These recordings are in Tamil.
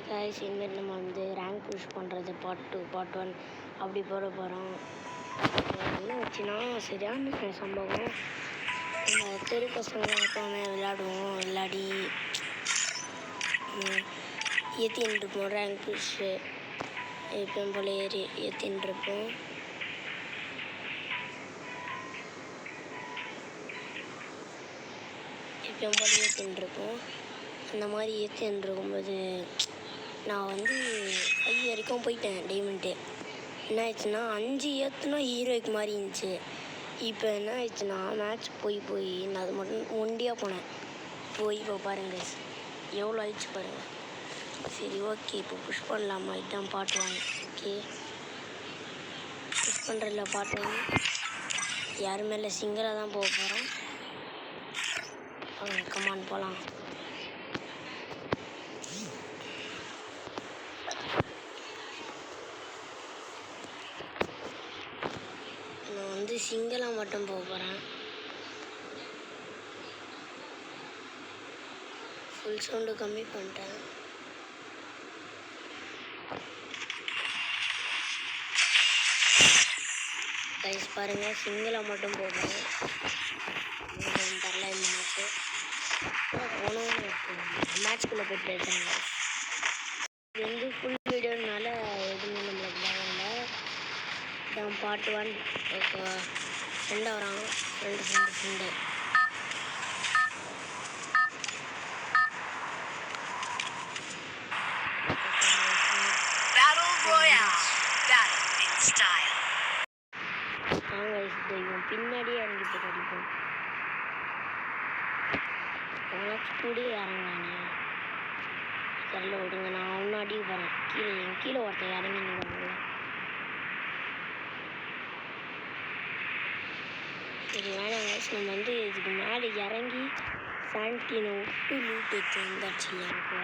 கைஸ் இனிமேல் நம்ம வந்து ரேங்க் புஷ் பண்ணுறது பார்ட் 1 அப்படி போட போகிறோம். என்ன வச்சுன்னா சரியான சம்பவம். நம்ம தெரு பசங்க எப்போவுமே விளையாடுவோம், விளையாடி ஏற்றின்னு இருப்போம். ரேங்க் புஷ்ஷு எப்பயும் போல் ஏற்றின்னு இருப்போம். எப்பயும் போல் ஏற்றின்னு இருப்போம். அந்த மாதிரி ஏற்றின்னு இருக்கும்போது நான் வந்து 5 வரைக்கும் போயிட்டேன் டைமண்ட்டு. என்ன ஆயிடுச்சுன்னா 5 ஏற்றுனா ஹீரோய்க்கு மாதிரி இருந்துச்சு. இப்போ என்ன ஆயிடுச்சுன்னா மேட்ச் போய் நான் அது மட்டும் ஒண்டியாக போனேன். இப்போ பாருங்கள் எவ்வளோ ஆயிடுச்சு பாருங்கள். சரி ஓகே, இப்போ புஷ் பண்ணலாமா? இதுதான் பார்ட் 1. ஓகே, புஷ் பண்ணுறதுல பார்ட் 1 யாருமே இல்லை, சிங்கிளாக தான் போக போகிறோம். அவங்க கமான் போகலாம். நான் வந்து சிங்கிளாக மட்டும் போக போகிறேன். ஃபுல் சவுண்டு கம்மி பண்ணிட்டேன். கைஸ் பாருங்கள், சிங்கிளாக மட்டும் போகிறேன். தரல இந்த மேட்ச்சு போனோம். மேட்ச்குள்ளே போய்ட்டு இருக்காங்க. இது வந்து ஃபுல் வீடியோனால எதுவுமே நம்மளுக்கு தேவையில்லை. இதான் பார்ட் 1. ஓகேவா? ஃப்ரெண்டாக வராங்க, ஃப்ரெண்டு இவன் பின்னாடியே இறங்கிட்டு கிடைக்கும். கூட இறங்கானே சரியில் விடுங்க. நான் ஒன்றும் அடிக்க போகிறேன். கீழே ஒருத்தன் இறங்கி நிற்கிறாங்கள. சரி வேணாங்க, நம்ம வந்து இதுக்கு மேலே இறங்கி சாண்டினை விட்டு லூட் எடுத்து வந்தாச்சு. எனக்கு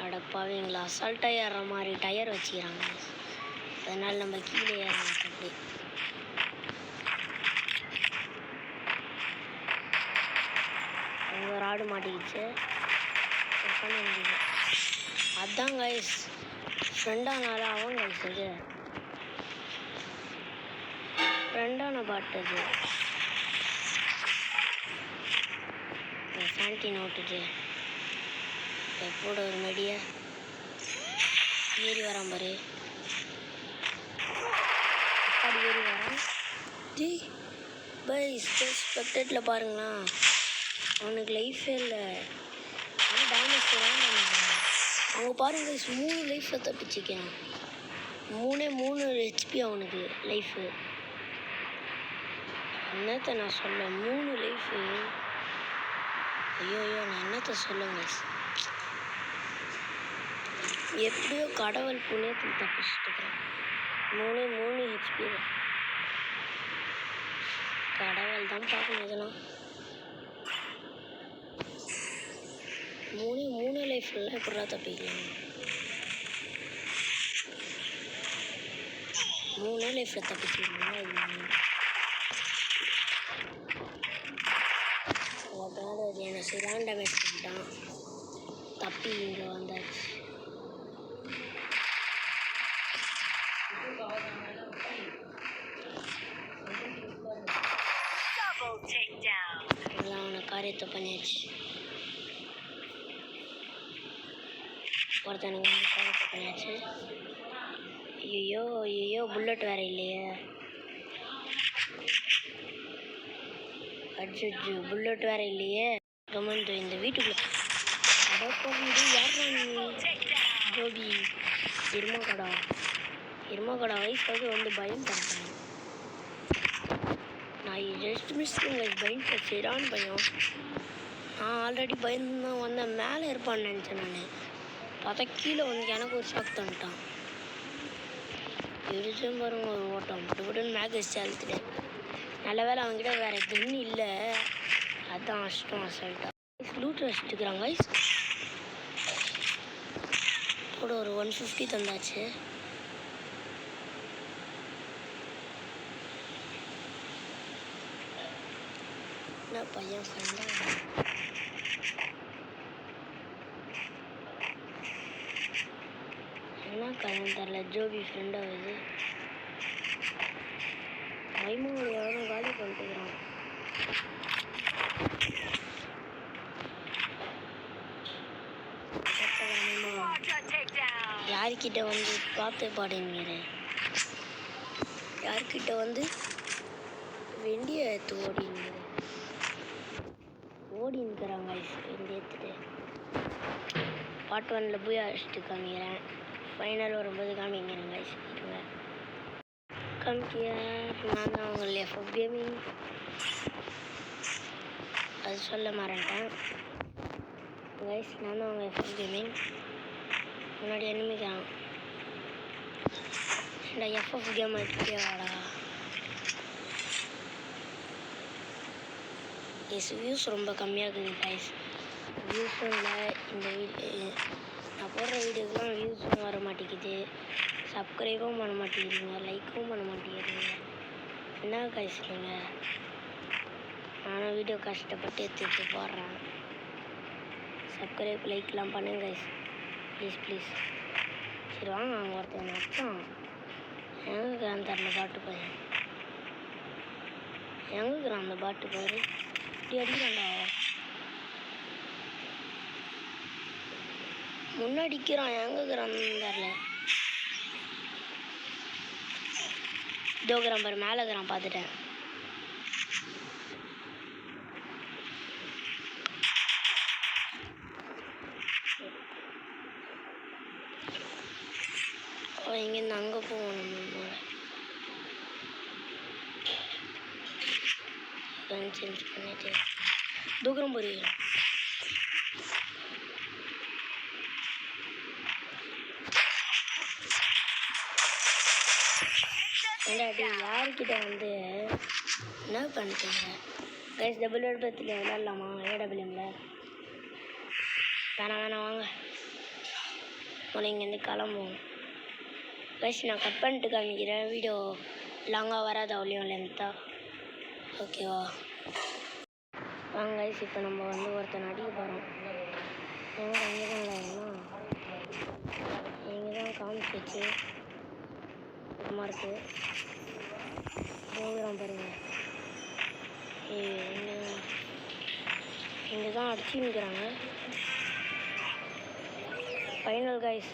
அடப்பாவீங்களா, அசால்ட்டாக ஏறுற மாதிரி டயர் வச்சுக்கிறாங்க. அதனால் நம்ம கீழே ஏறணும். அப்படி ஒரு ஆடு மாட்டிக்கிச்சு. அதான் கைஸ் ஃப்ரெண்டானால அவன் கைஸ் இது ஃப்ரெண்டான பாட்டது. சாண்டினை விட்டுட்டு எப்போட ஒரு மெடியை ஏறி வரான் பாரு. அப்படி ஏறி வரான். பை ஸ்பெக்டேட்டில் பாருங்களா, அவனுக்கு லைஃபே இல்லை. அவன் டேமேஜ் அவங்க பாருங்க, 3 லைஃப்பில் தப்பிச்சிக்கான். 3 ஹெச்பி அவனுக்கு லைஃபு. என்னத்த நான் சொல்ல, 3 லைஃபு. ஐயோ நான் என்னத்த சொல்லுங்க. எப்படியோ கடவுள் புண்ணியத்தில் தப்பிச்சுட்டு இருக்கிறேன். 3 ஹெச்பி கடவுள் தான் பார்க்கணும். இதெல்லாம் 3 லைஃப்லாம் எப்படா தப்பிக்கலாம்? 3 லைஃப்பில் தப்பிச்சிருந்தா அதாவது என்னை சரியான டேமேஜ் பண்ணிட்டான். தப்பி இங்கே வந்தாச்சு. அவனை காரியத்தை பண்ணியாச்சு. ஒருத்தனுக்கு வந்து காரியத்தை பண்ணியாச்சு. ஐயோ புல்லட் வேறு இல்லையே. அஜு புல்லட் வேறு இல்லையே. கமெண்ட் இந்த வீட்டுக்குள்ள வீடு யார் ஜோபி இருமக்கடா வயசாவது வந்து பயம் பண்ணுறேன். நான் ஜஸ்ட் மிஸ்ஸுங்க பயந்து சரியான பயம். நான் ஆல்ரெடி பயந்து தான் வந்தேன். மேலே இருப்பான்னு நினச்சேன். நான் பார்த்தா கீழே வந்து எனக்கு ஒரு ஷாக் தந்துட்டான். எடுத்தும் பாருங்க ஒரு ஓட்டம் விட்டுன்னு மேக் வச்சு அழுத்துட்டேன். நல்ல வேலை அவங்ககிட்ட வேறு கன்று இல்லை. அதுதான் அசால்ட்டாக லூட் வச்சுட்டுக்கிறாங்க. கூட ஒரு 150 தந்தாச்சு. என்ன பையன் ஃப்ரெண்டாக கதைன்னு தெரில. ஜோபி ஃப்ரெண்ட் ஆகுது. மைமோட யாரும் காலி பண்ணிட்டுக்கிறான். யார்கிட்ட வந்து பார்த்து பாடுங்கிறேன். யார்கிட்ட வந்து வெண்டியை எடுத்து ஓடின்னுக்கிறாங்க. வெண்டி எடுத்துட்டு பார்ட் 1ல் போய் அடிச்சுட்டு காமிக்கிறேன். ஃபைனல் வரும்போது காமிக்கிறேன் கைஸ். நான் தான் உங்கள் எஃப்எஃப் கேமிங். அது சொல்ல மறந்துட்டேன் கைஸ். நான் தான் உங்கள் எஃப்எஃப் கேமிங். முன்னாடி எண்ணிமிக்கிறான். இந்த எஃப்எஃப் கேம் எடுத்துட்டே வாடா. வியூஸ் ரொம்ப கம்மியாக இருக்குது கைஸ். வியூஸும் இல்லை. இந்த நான் போடுற வீடியோக்கெலாம் வியூஸும் வர மாட்டேங்குது. சப்ஸ்கிரைபும் பண்ண மாட்டேங்கிறீங்க, லைக்கும் பண்ண மாட்டேங்கிறீங்க. என்ன கைஸ் நீங்கள்? நானும் வீடியோ கஷ்டப்பட்டு எடுத்து போடுறேன். சப்ஸ்கிரைப் லைக்லாம் பண்ணுங்க கைஸ், ப்ளீஸ் ப்ளீஸ். சரி வாங்க, அங்கே ஒருத்தன் நச்சான். எங்கேக்கிறான் தெரில பாட்டு பாரு. எங்கேக்கிறான் அந்த பாட்டு பாரு. இப்படி அடிக்கிறான்டா. முன்னாடிக்கிறான். எங்கேக்கிறான் தெரில. இதோக்கிறான் பாரு, மேலேக்கிறான். பார்த்துட்டேன். இங்கேருந்து அங்கே போகணும். சேஞ்ச் பண்ணிட்டு தூரம் போறீங்க. யாருக்கிட்ட வந்து என்ன பண்ணிட்டீங்க கைஸ்? டபுள் பத்தில் விளாட்லாமா? ஏடபிள்யூமில் வேணாம் வாங்க. உன்னை இங்கேருந்து கிளம்புவோம் கைஸ். நான் கட் பண்ணிட்டு காமிக்கிறேன். வீடியோ லாங்காக வராது, அவ்வளோ லென்த்தா. ஓகேவா? வாங்க கைஸ், இப்போ நம்ம வந்து ஒருத்தன் அடிக்க போகிறோம். எங்கே தான் இங்கே தான் காமிச்சிச்சு. சும்மா இருக்குது. போகிறான் பாருங்க. இங்கே தான் அடிச்சுக்கிறாங்க. Final guys.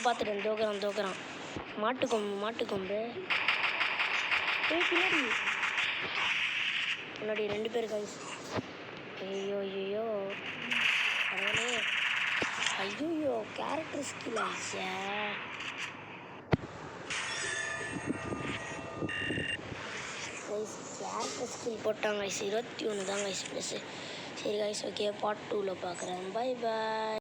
பார்த்துட்டேன். தோக்குறான். மாட்டுக்கொம்பு முன்னாடி 2 பேர் கைஸ். ஐயோ கடவுளே. ஐயோ கேரக்டர் ஸ்கில் ஆயிடுச்சா? கைஸ் கேரக்டர் ஸ்கில் போட்டாங்க கைஸ். 21 தான் கைஸ் ப்ளஸ்ஸு. சரி கைஸ், ஓகே, பார்ட் 2ல் பார்க்குறேன். Bye bye.